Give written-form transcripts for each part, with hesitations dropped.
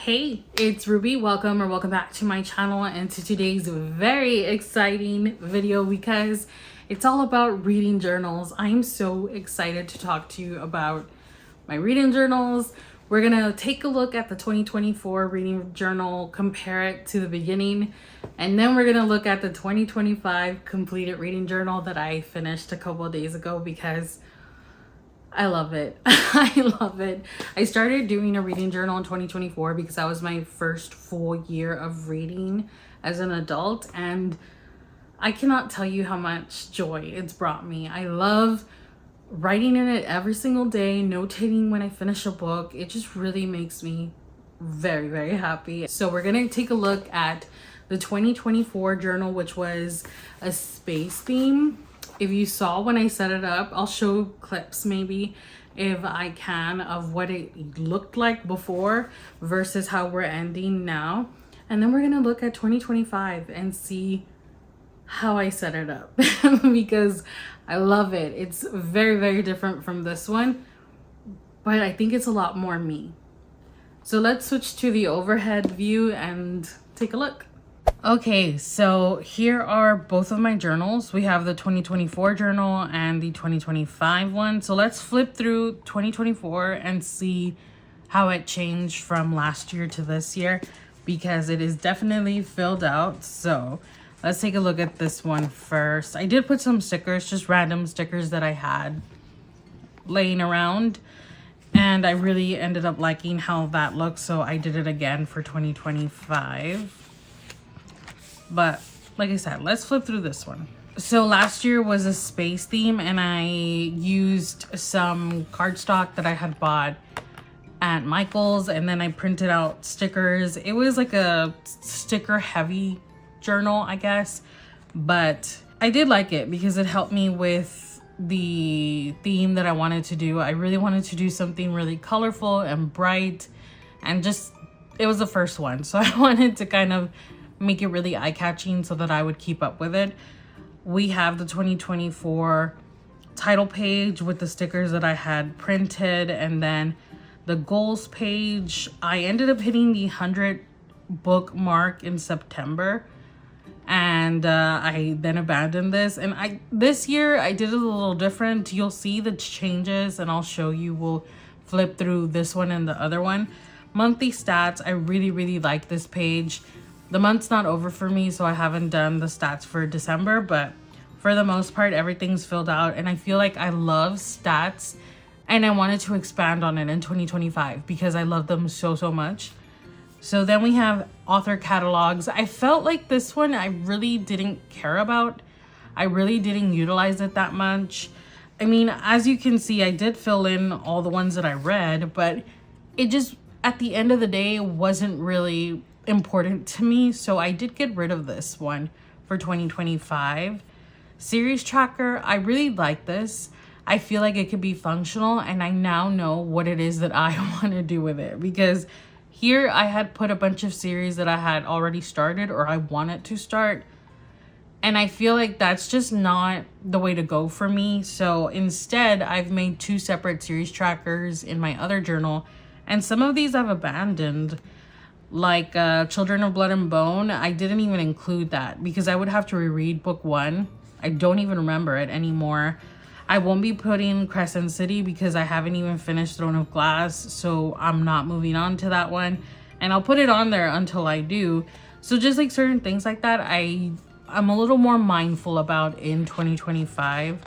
Hey, it's Ruby. Welcome back to my channel and to today's very exciting video because it's all about reading journals. I'm so excited to talk to you about my reading journals. We're gonna take a look at the 2024 reading journal, compare it to the beginning, and then we're gonna look at the 2025 completed reading journal that I finished a couple of days ago because I love it. I love it. I started doing a reading journal in 2024 because that was my first full year of reading as an adult, and I cannot tell you how much joy it's brought me. I love writing in it every single day, notating when I finish a book. It just really makes me very, very happy. So we're gonna take a look at the 2024 journal, which was a space theme. If you saw when I set it up, I'll show clips maybe if I can of what it looked like before versus how we're ending now. And then we're gonna look at 2025 and see how I set it up because I love it. It's very, very different from this one, but I think it's a lot more me. So let's switch to the overhead view and take a look. Okay, so here are both of my journals. We have the 2024 journal and the 2025 one. So let's flip through 2024 and see how it changed from last year to this year because it is definitely filled out. So let's take a look at this one first. I did put some stickers, just random stickers that I had laying around, and I really ended up liking how that looks. So I did it again for 2025. But like I said, let's flip through this one. So last year was a space theme and I used some cardstock that I had bought at Michael's, and then I printed out stickers. It was like a sticker heavy journal, I guess, but I did like it because it helped me with the theme that I wanted to do. I really wanted to do something really colorful and bright, and just it was the first one, so I wanted to kind of make it really eye-catching so that I would keep up with it. We have the 2024 title page with the stickers that I had printed, and then the goals page. I ended up hitting the 100 book mark in September, and I then abandoned this. And this year I did it a little different. You'll see the changes and I'll show you. We'll flip through this one and the other one. Monthly stats, I really like this page. The month's not over for me, so I haven't done the stats for December, but for the most part, everything's filled out. And I feel like I love stats and I wanted to expand on it in 2025 because I love them so much. So then we have author catalogs. I felt like this one I really didn't care about. I really didn't utilize it that much. I mean, as you can see, I did fill in all the ones that I read, but it just, at the end of the day, wasn't really important to me, so I did get rid of this one for 2025. Series tracker, I really like this. I feel like it could be functional, and I now know what it is that I want to do with it, because here I had put a bunch of series that I had already started or I wanted to start, and I feel like that's just not the way to go for me. So instead, I've made two separate series trackers in my other journal, and some of these I've abandoned. Like Children of Blood and Bone, I didn't even include that because I would have to reread book one. I don't even remember it anymore. I won't be putting Crescent City because I haven't even finished Throne of Glass, so I'm not moving on to that one. And I'll put it on there until I do. So just like certain things like that, I'm a little more mindful about in 2025.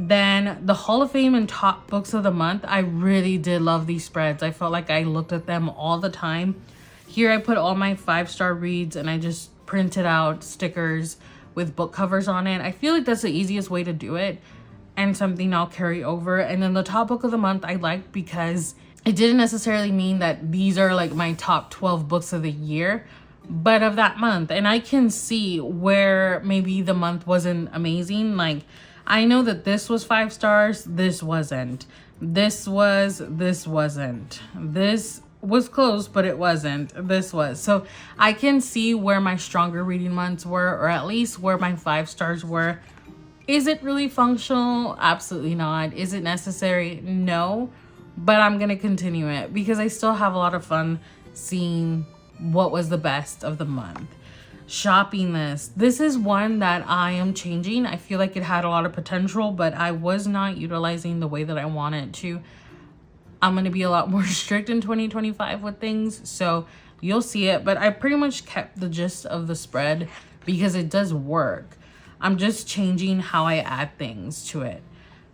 Then the Hall of Fame and top books of the month, I really did love these spreads. I felt like I looked at them all the time. Here I put all my 5-star reads and I just printed out stickers with book covers on it. I feel like that's the easiest way to do it and something I'll carry over. And then the top book of the month I liked because it didn't necessarily mean that these are like my top 12 books of the year, but of that month. And I can see where maybe the month wasn't amazing. Like, I know that this was 5 stars, this wasn't. This wasn't. This was close, but it wasn't. This was. So I can see where my stronger reading months were, or at least where my 5 stars were. Is it really functional? Absolutely not. Is it necessary? No. But I'm going to continue it because I still have a lot of fun seeing what was the best of the month. Shopping list. This is one that I am changing. I feel like it had a lot of potential, but I was not utilizing the way that I wanted to. I'm going to be a lot more strict in 2025 with things, so you'll see it, but I pretty much kept the gist of the spread because it does work. I'm just changing how I add things to it.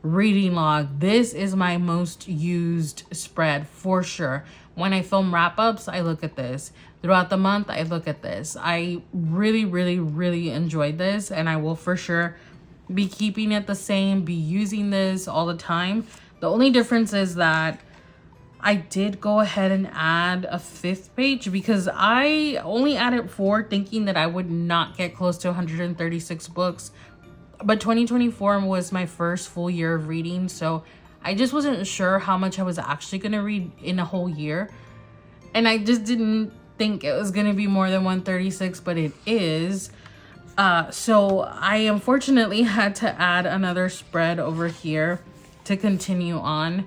Reading log. This is my most used spread for sure. When I film wrap-ups, I look at this. Throughout the month, I look at this. I really enjoyed this, and I will for sure be keeping it the same, be using this all the time. The only difference is that I did go ahead and add a 5th page because I only added 4 thinking that I would not get close to 136 books. But 2024 was my first full year of reading, so I just wasn't sure how much I was actually going to read in a whole year. And I just didn't think it was going to be more than 136, but it is. So I unfortunately had to add another spread over here to continue on.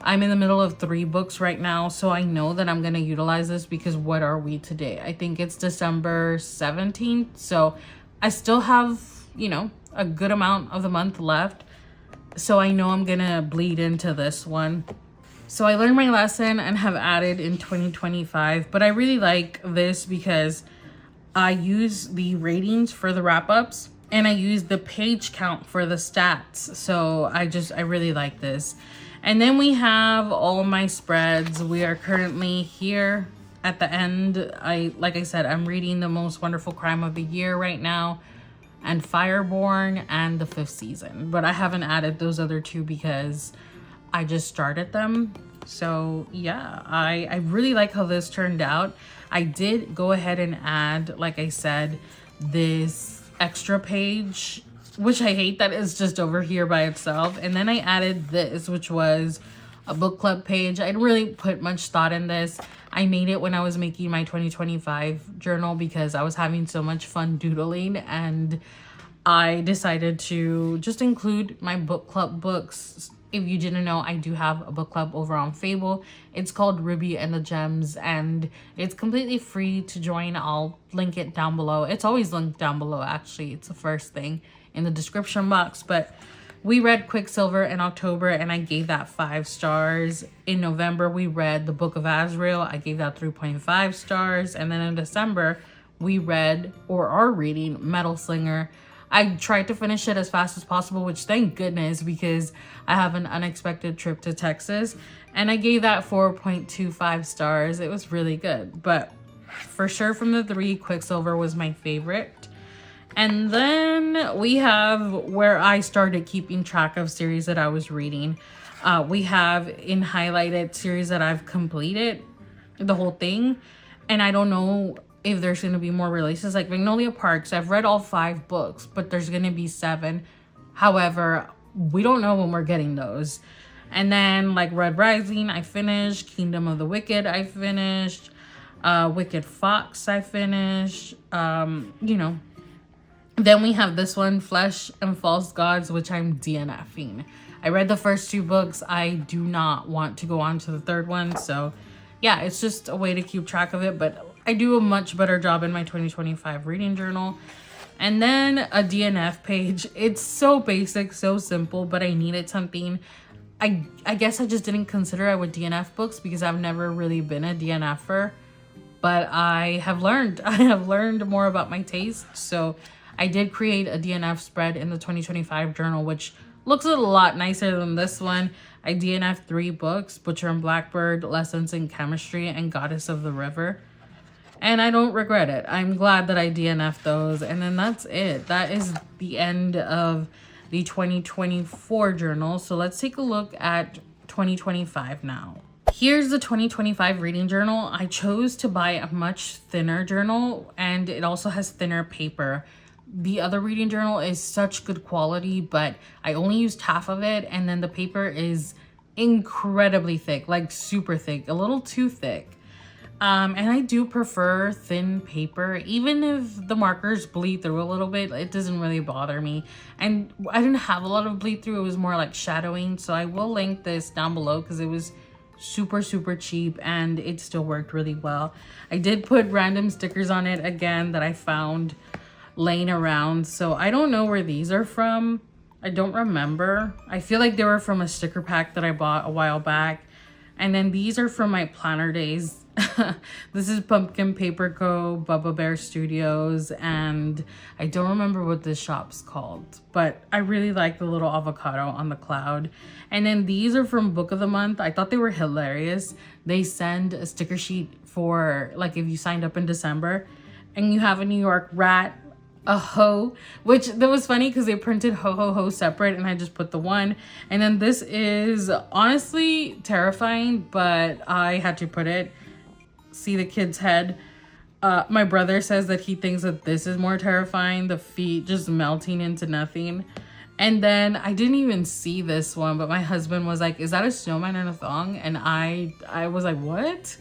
I'm in the middle of 3 books right now, so I know that I'm going to utilize this because what are we today? I think it's December 17th, so I still have, you know, a good amount of the month left. So I know I'm going to bleed into this one. So I learned my lesson and have added in 2025, but I really like this because I use the ratings for the wrap-ups and I use the page count for the stats. So I really like this. And then we have all my spreads. We are currently here at the end. Like I said, I'm reading The Most Wonderful Crime of the Year right now, and Fireborn and The 5th Season. But I haven't added those other 2 because I just started them. So yeah, I really like how this turned out. I did go ahead and add, like I said, this extra page, which I hate that it's just over here by itself. And then I added this, which was a book club page. I didn't really put much thought in this. I made it when I was making my 2025 journal because I was having so much fun doodling, and I decided to just include my book club books. If you didn't know, I do have a book club over on Fable. It's called Ruby and the Gems, and it's completely free to join. I'll link it down below. It's always linked down below, actually. It's the first thing in the description box. But we read Quicksilver in October, and I gave that 5 stars. In November, we read The Book of Azrael. I gave that 3.5 stars. And then in December, we read, or are reading, Metal Slinger. I tried to finish it as fast as possible, which thank goodness, because I have an unexpected trip to Texas. And I gave that 4.25 stars. It was really good. But for sure from the 3, Quicksilver was my favorite. And then we have where I started keeping track of series that I was reading. We have in highlighted series that I've completed the whole thing. And I don't know if there's going to be more releases. Like Magnolia Parks, I've read all 5 books, but there's going to be 7. However, we don't know when we're getting those. And then like Red Rising, I finished. Kingdom of the Wicked, I finished. Wicked Fox, I finished. You know. Then we have this one, Flesh and False Gods, which I'm DNFing. I read the first 2 books. I do not want to go on to the 3rd one. So yeah, it's just a way to keep track of it. But I do a much better job in my 2025 reading journal. And then a DNF page. It's so basic, so simple, but I needed something. I guess I just didn't consider I would DNF books because I've never really been a DNFer. But I have learned more about my taste. So I did create a DNF spread in the 2025 journal, which looks a lot nicer than this one. I DNF 3 books, Butcher and Blackbird, Lessons in Chemistry, and Goddess of the River. And I don't regret it. I'm glad that I DNF'd those. And then that's it. That is the end of the 2024 journal. So let's take a look at 2025 now. Here's the 2025 reading journal. I chose to buy a much thinner journal, and it also has thinner paper. The other reading journal is such good quality, but I only used half of it, and then the paper is incredibly thick, like super thick, a little too thick. And I do prefer thin paper. Even if the markers bleed through a little bit, it doesn't really bother me. And I didn't have a lot of bleed through. It was more like shadowing. So I will link this down below because it was super, super cheap, and it still worked really well. I did put random stickers on it again that I found laying around. So I don't know where these are from. I don't remember. I feel like they were from a sticker pack that I bought a while back. And then these are from my planner days. This is Pumpkin Paper Co., Bubba Bear Studios, and I don't remember what this shop's called, but I really like the little avocado on the cloud. And then these are from Book of the Month. I thought they were hilarious. They send a sticker sheet for, like, if you signed up in December and you have a New York rat, a hoe, which that was funny because they printed ho ho ho separate and I just put the one. And then this is honestly terrifying, but I had to put it. See the kid's head. My brother says that he thinks that this is more terrifying, the feet just melting into nothing. And then I didn't even see this one, but my husband was like, is that a snowman in a thong? And I was like, what?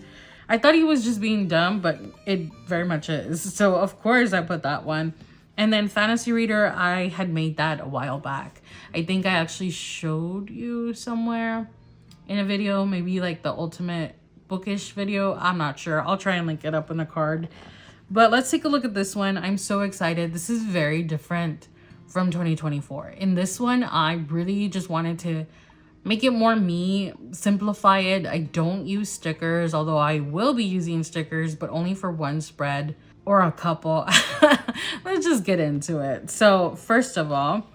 I thought he was just being dumb, but it very much is. So of course I put that one. And then Fantasy Reader, I had made that a while back. I think I actually showed you somewhere in a video, maybe like the ultimate bookish video. I'm not sure. I'll try and link it up in the card. But let's take a look at this one. I'm so excited. This is very different from 2024. In this one, I really just wanted to make it more me, simplify it. I don't use stickers, although I will be using stickers, but only for one spread or a couple. Let's just get into it. So first of all,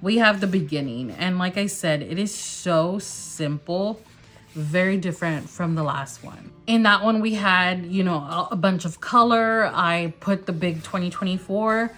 we have the beginning. And like I said, it is so simple, very different from the last one. In that one, we had, you know, a bunch of color. I put the big 2024.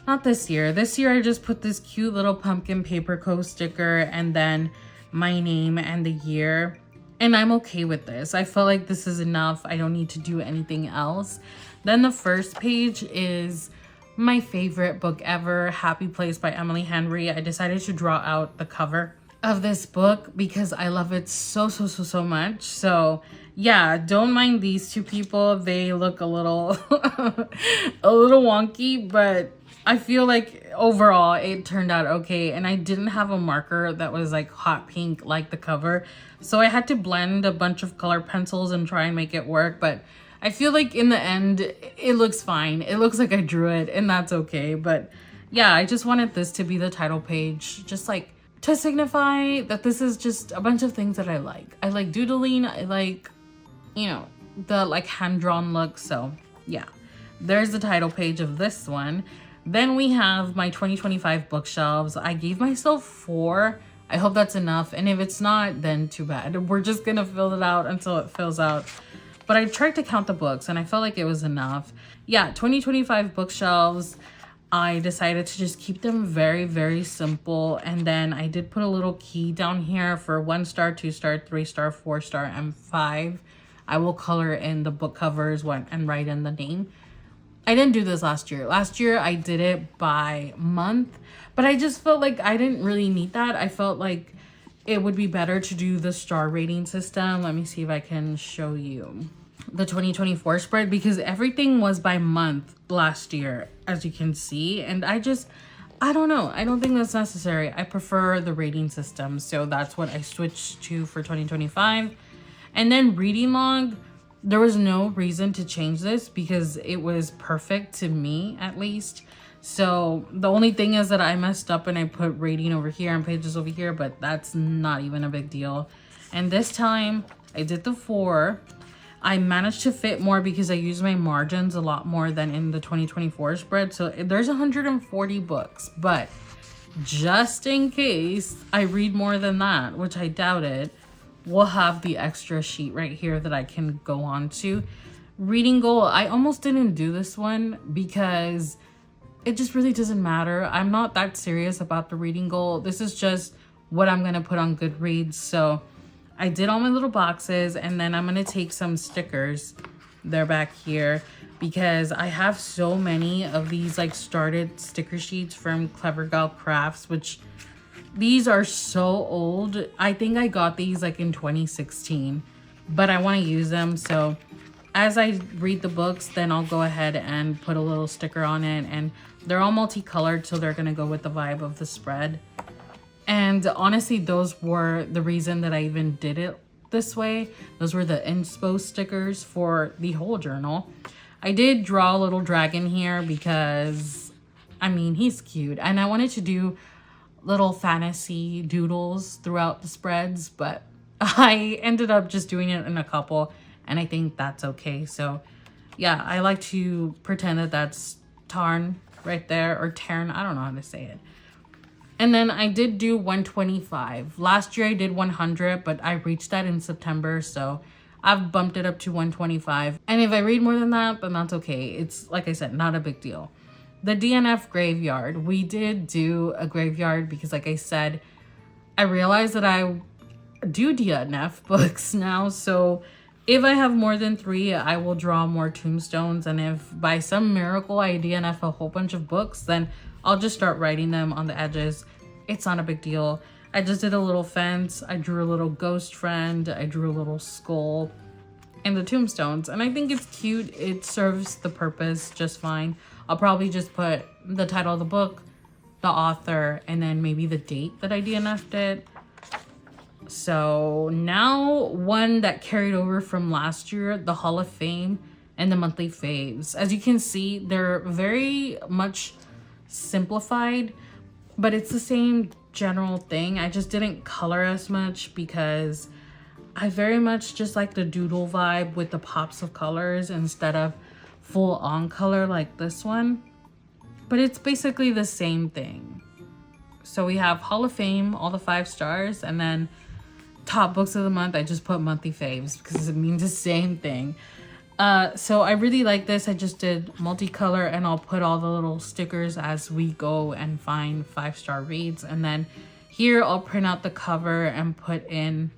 Not this year. This year, I just put this cute little Pumpkin Paper Co. sticker and then my name and the year. And I'm okay with this. I feel like this is enough. I don't need to do anything else. Then the first page is my favorite book ever, Happy Place by Emily Henry. I decided to draw out the cover of this book because I love it so much. So yeah, don't mind these two people. They look a little a little wonky, but I feel like overall it turned out okay. And I didn't have a marker that was like hot pink like the cover, so I had to blend a bunch of color pencils and try and make it work. But I feel like in the end it looks fine. It looks like I drew it, and that's okay. But yeah, I just wanted this to be the title page, just like to signify that this is just a bunch of things that I like. I like doodling. I like, you know, the like hand-drawn look. So yeah, there's the title page of this one. Then we have my 2025 bookshelves. I gave myself 4. I hope that's enough. And if it's not, then too bad. We're just gonna fill it out until it fills out. But I tried to count the books and I felt like it was enough. Yeah, 2025 bookshelves. I decided to just keep them very simple. And then I did put a little key down here for 1 star, 2 star, 3 star, 4 star, and 5. I will color in the book covers and write in the name. I didn't do this last year. Last year I did it by month, but I just felt like I didn't really need that. I felt like it would be better to do the star rating system. Let me see if I can show you the 2024 spread, because everything was by month last year, as you can see. And I don't know. I don't think that's necessary. I prefer the rating system. So that's what I switched to for 2025. And then reading log, there was no reason to change this because it was perfect to me, at least. So the only thing is that I messed up and I put rating over here and pages over here, but that's not even a big deal. And this time I did the 4. I managed to fit more because I used my margins a lot more than in the 2024 spread. So there's 140 books, but just in case I read more than that, which I doubt it, we'll have the extra sheet right here that I can go on to. Reading goal, I almost didn't do this one because it just really doesn't matter. I'm not that serious about the reading goal. This is just what I'm gonna put on Goodreads. So I did all my little boxes, and then I'm gonna take some stickers. They're back here because I have so many of these like started sticker sheets from Clever Gal Crafts, which these are so old. I think I got these like in 2016, but I want to use them. So as I read the books, then I'll go ahead and put a little sticker on it, and they're all multicolored, so they're gonna go with the vibe of the spread. And honestly, those were the reason that I even did it this way. Those were the inspo stickers for the whole journal. I did draw a little dragon here because, I mean, he's cute. And I wanted to do little fantasy doodles throughout the spreads, but I ended up just doing it in a couple, and I think that's okay. So yeah, I like to pretend that that's Tarn right there, or Tarn, I don't know how to say it. And then I did do 125. Last year I did 100, but I reached that in September, so I've bumped it up to 125. And if I read more than that, then that's okay. It's, like I said, not a big deal. The DNF graveyard. We did do a graveyard because, like I said, I realized that I do DNF books now. So if I have more than 3, I will draw more tombstones. And if by some miracle I DNF a whole bunch of books, then I'll just start writing them on the edges. It's not a big deal. I just did a little fence. I drew a little ghost friend. I drew a little skull and the tombstones. And I think it's cute. It serves the purpose just fine. I'll probably just put the title of the book, the author, and then maybe the date that I DNF'd it. So now one that carried over from last year, the Hall of Fame and the monthly faves. As you can see, they're very much simplified, but it's the same general thing. I just didn't color as much because I very much just like the doodle vibe with the pops of colors instead of full on color like this one. But it's basically the same thing. So we have Hall of Fame, all the 5 stars, and then top books of the month. I just put monthly faves because it means the same thing. So I really like this. I just did multicolor, and I'll put all the little stickers as we go and find 5-star reads. And then here I'll print out the cover and put in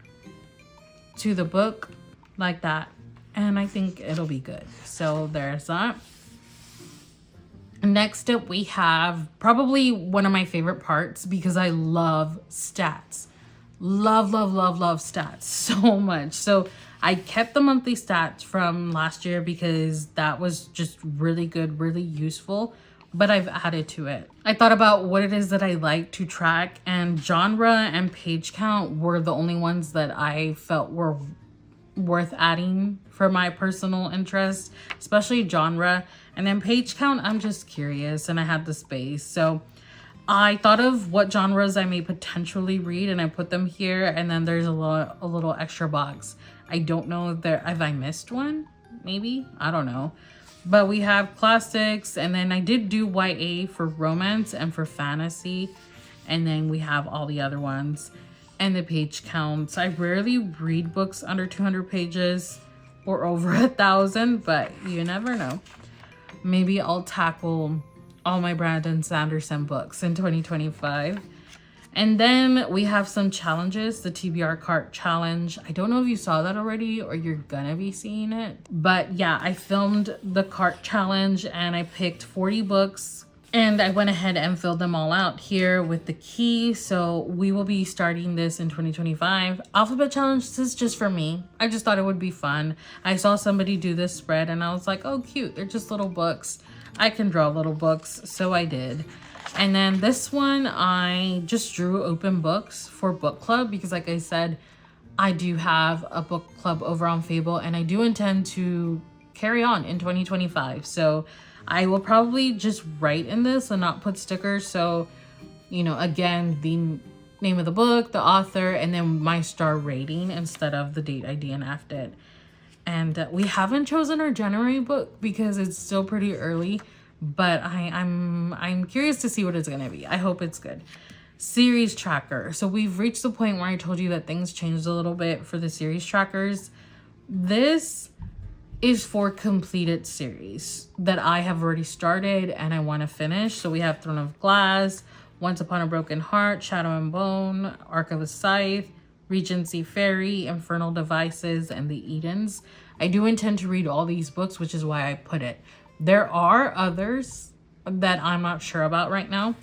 to the book like that. And I think it'll be good. So there's that. Next up, we have probably one of my favorite parts because I love stats. Love stats so much. So I kept the monthly stats from last year because that was just really good, really useful, but I've added to it. I thought about what it is that I like to track, and genre and page count were the only ones that I felt were worth adding for my personal interest, especially genre. And then page count, I'm just curious, and I had the space. So I thought of what genres I may potentially read, and I put them here. And then there's a little extra box. I don't know if I missed one, maybe, I don't know. But we have classics, and then I did do YA for romance and for fantasy. And then we have all the other ones and the page counts. I rarely read books under 200 pages or over 1,000, but you never know. Maybe I'll tackle all my Brandon Sanderson books in 2025. And then we have some challenges, the TBR cart challenge. I don't know if you saw that already or you're gonna be seeing it. But yeah, I filmed the cart challenge and I picked 40 books. And I went ahead and filled them all out here with the key. So we will be starting this in 2025. Alphabet challenge, this is just for me. I just thought it would be fun. I saw somebody do this spread and I was like, oh, cute. They're just little books. I can draw little books. So I did. And then this one, I just drew open books for book club because, like I said, I do have a book club over on Fable and I do intend to carry on in 2025. So I will probably just write in this and not put stickers. So, you know, again, the name of the book, the author, and then my star rating instead of the date I DNF'd it. And we haven't chosen our January book because it's still pretty early, but I'm curious to see what it's gonna be. I hope it's good. Series tracker. So we've reached the point where I told you that things changed a little bit for the series trackers. This is for completed series that I have already started and I want to finish. So we have Throne of Glass, Once Upon a Broken Heart, Shadow and Bone, Ark of the Scythe, Regency Fairy, Infernal Devices, and the Edens. I do intend to read all these books, which is why I put it. There are others that I'm not sure about right now,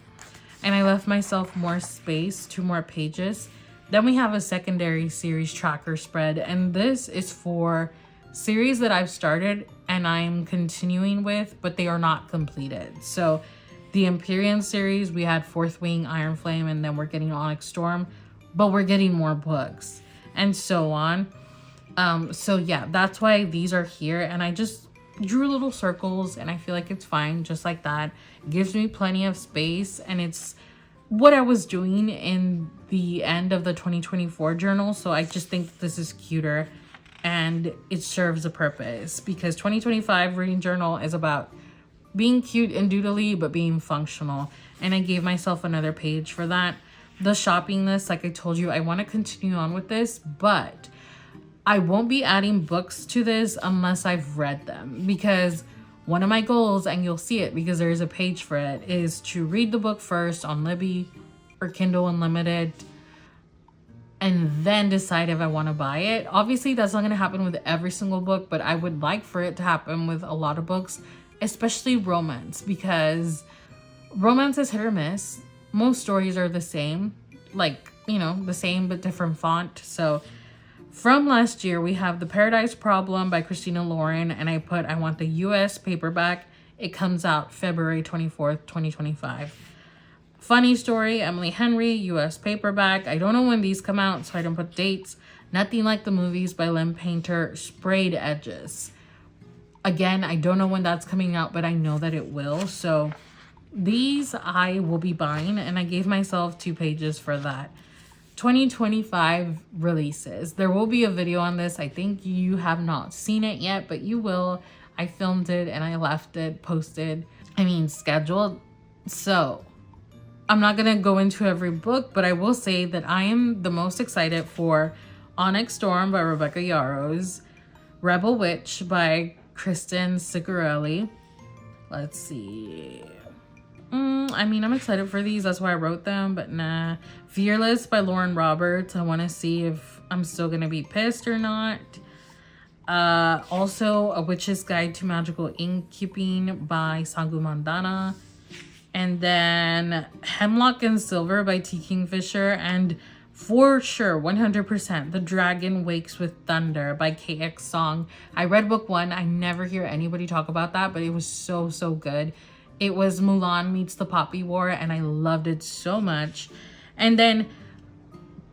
and I left myself more space, 2 more pages. Then we have a secondary series tracker spread, and this is for series that I've started and I'm continuing with, but they are not completed. So the Empyrean series, we had Fourth Wing, Iron Flame, and then we're getting Onyx Storm, but we're getting more books. and so on. So yeah, that's why these are here, and I just drew little circles, and I feel like it's fine just like that. It gives me plenty of space, and it's what I was doing in the end of the 2024 journal. So I just think this is cuter and it serves a purpose, because 2025 reading journal is about being cute and doodly but being functional, and I gave myself another page for that. The shopping list, like I told you, I want to continue on with this, but I won't be adding books to this unless I've read them, because one of my goals, and you'll see it because there's a page for it, is to read the book first on Libby or Kindle Unlimited and then decide if I want to buy it. Obviously, that's not going to happen with every single book, but I would like for it to happen with a lot of books, especially romance, because romance is hit or miss. Most stories are the same, like, you know, the same but different font. So from last year, we have The Paradise Problem by Christina Lauren, and I want the US paperback. It comes out February 24th, 2025. Funny Story, Emily Henry, US paperback. I don't know when these come out, so I don't put dates. Nothing Like the Movies by Lynn Painter, Sprayed Edges. Again, I don't know when that's coming out, but I know that it will. So these I will be buying, and I gave myself 2 pages for that. 2025 releases. There will be a video on this. I think you have not seen it yet, but you will. I filmed it and I left it scheduled. So I'm not going to go into every book, but I will say that I am the most excited for Onyx Storm by Rebecca Yarros, Rebel Witch by Kristen Sigarelli. Let's see. I'm excited for these. That's why I wrote them, but nah. Fearless by Lauren Roberts. I want to see if I'm still going to be pissed or not. Also, A Witch's Guide to Magical Innkeeping by Sangu Mandana. And then Hemlock and Silver by T. Kingfisher. And for sure, 100%, The Dragon Wakes with Thunder by KX Song. I read book 1. I never hear anybody talk about that, but it was so, so good. It was Mulan meets the Poppy War, and I loved it so much. And then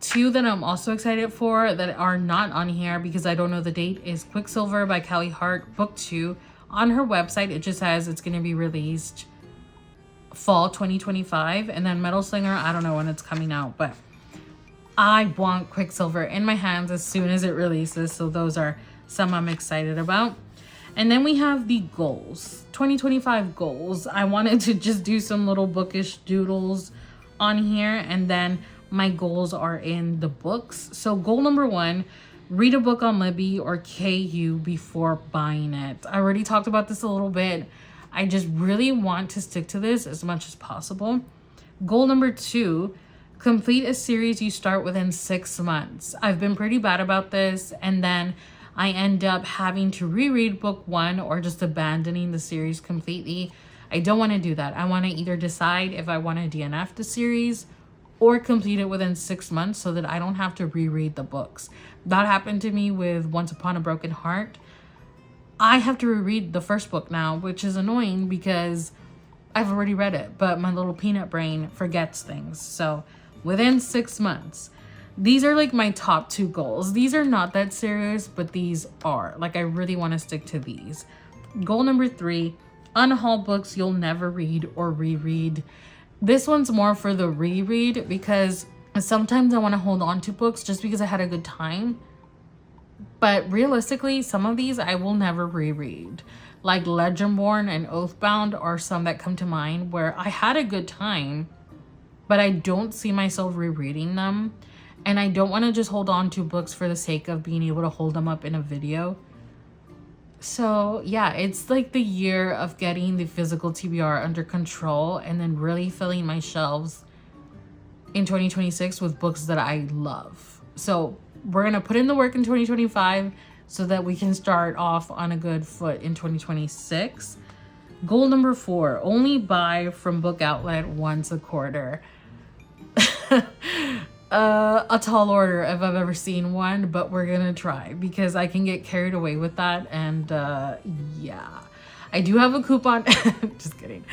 2 that I'm also excited for that are not on here because I don't know the date is Quicksilver by Callie Hart, book 2. On her website, it just says it's going to be released fall 2025. And then Metal Slinger, I don't know when it's coming out, but I want Quicksilver in my hands as soon as it releases. So those are some I'm excited about. And then we have the goals, 2025 goals. I wanted to just do some little bookish doodles on here, and then my goals are in the books. So goal number 1, read a book on Libby or KU before buying it. I already talked about this a little bit. I just really want to stick to this as much as possible. Goal number 2, complete a series you start within 6 months. I've been pretty bad about this, and then I end up having to reread book 1 or just abandoning the series completely. I don't want to do that. I want to either decide if I want to DNF the series or complete it within 6 months so that I don't have to reread the books. That happened to me with Once Upon a Broken Heart. I have to reread the first book now, which is annoying because I've already read it, but my little peanut brain forgets things. So within 6 months. These are like my top 2 goals. These are not that serious, but these are. Like, I really want to stick to these. Goal number 3, unhaul books you'll never read or reread. This one's more for the reread because sometimes I want to hold on to books just because I had a good time. But realistically, some of these I will never reread. Like Legendborn and Oathbound are some that come to mind where I had a good time, but I don't see myself rereading them. And I don't want to just hold on to books for the sake of being able to hold them up in a video. So yeah, it's like the year of getting the physical TBR under control and then really filling my shelves in 2026 with books that I love. So we're going to put in the work in 2025 so that we can start off on a good foot in 2026. Goal number 4, only buy from Book Outlet once a quarter. A tall order if I've ever seen one, but we're gonna try because I can get carried away with that. And yeah, I do have a coupon. Just kidding.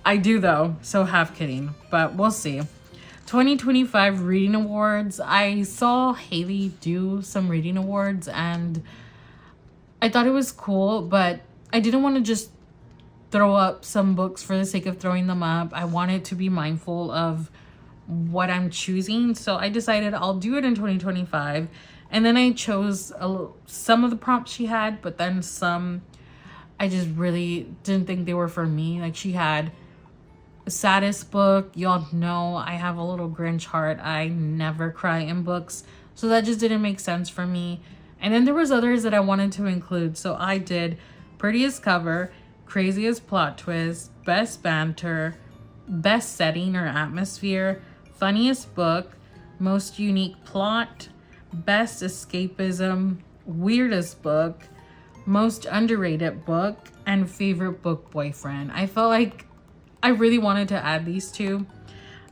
I do though, so half kidding, but we'll see. 2025 reading awards. I saw Haley do some reading awards and I thought it was cool, but I didn't want to just throw up some books for the sake of throwing them up. I wanted to be mindful of what I'm choosing, so I decided I'll do it in 2025. And then I chose some of the prompts she had, but then some I just really didn't think they were for me. Like, she had saddest book. Y'all know I have a little Grinch heart. I never cry in books, so that just didn't make sense for me. And then there was others that I wanted to include, so I did prettiest cover, craziest plot twist, best banter, best setting or atmosphere, funniest book, most unique plot, best escapism, weirdest book, most underrated book, and favorite book boyfriend. I felt like I really wanted to add these two.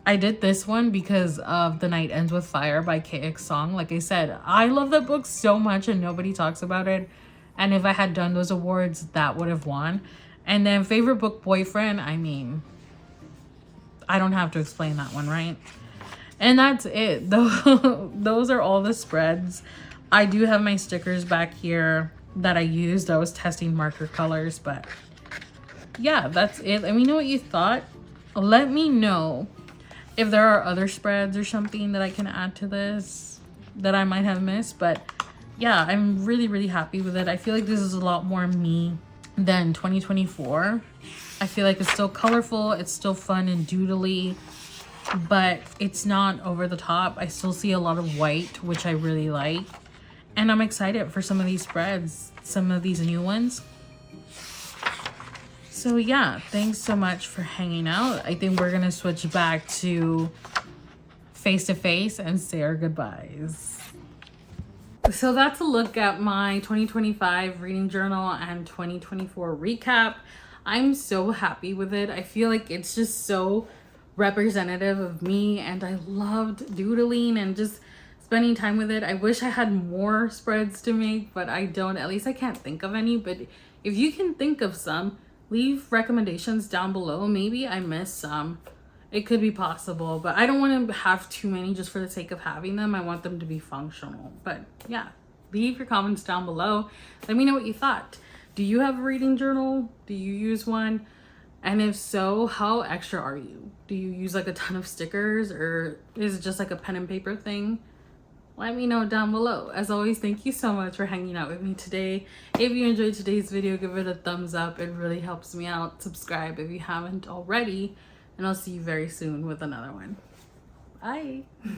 I did this one because of The Night Ends with Fire by KX Song. Like I said, I love that book so much and nobody talks about it. And if I had done those awards, that would have won. And then favorite book boyfriend, I mean, I don't have to explain that one, right? And that's it. Those are all the spreads. I do have my stickers back here that I used. I was testing marker colors, but yeah, that's it. Let me know what you thought. Let me know if there are other spreads or something that I can add to this that I might have missed. But yeah, I'm really happy with it. I feel like this is a lot more me than 2024. I feel like it's still colorful, it's still fun and doodly, but it's not over the top. I still see a lot of white, which I really like. And I'm excited for some of these spreads, some of these new ones. So yeah, thanks so much for hanging out. I think we're gonna switch back to face-to-face and say our goodbyes. So that's a look at my 2025 reading journal and 2024 recap. I'm so happy with it. I feel like it's just so representative of me, and I loved doodling and just spending time with it. I wish I had more spreads to make, but I don't. At least I can't think of any. But if you can think of some, leave recommendations down below. Maybe I missed some. It could be possible, but I don't want to have too many just for the sake of having them. I want them to be functional. But yeah, leave your comments down below. Let me know what you thought. Do you have a reading journal? Do you use one? And if so, how extra are you? Do you use like a ton of stickers, or is it just like a pen and paper thing? Let me know down below. As always, thank you so much for hanging out with me today. If you enjoyed today's video, give it a thumbs up. It really helps me out. Subscribe if you haven't already, and I'll see you very soon with another one. Bye.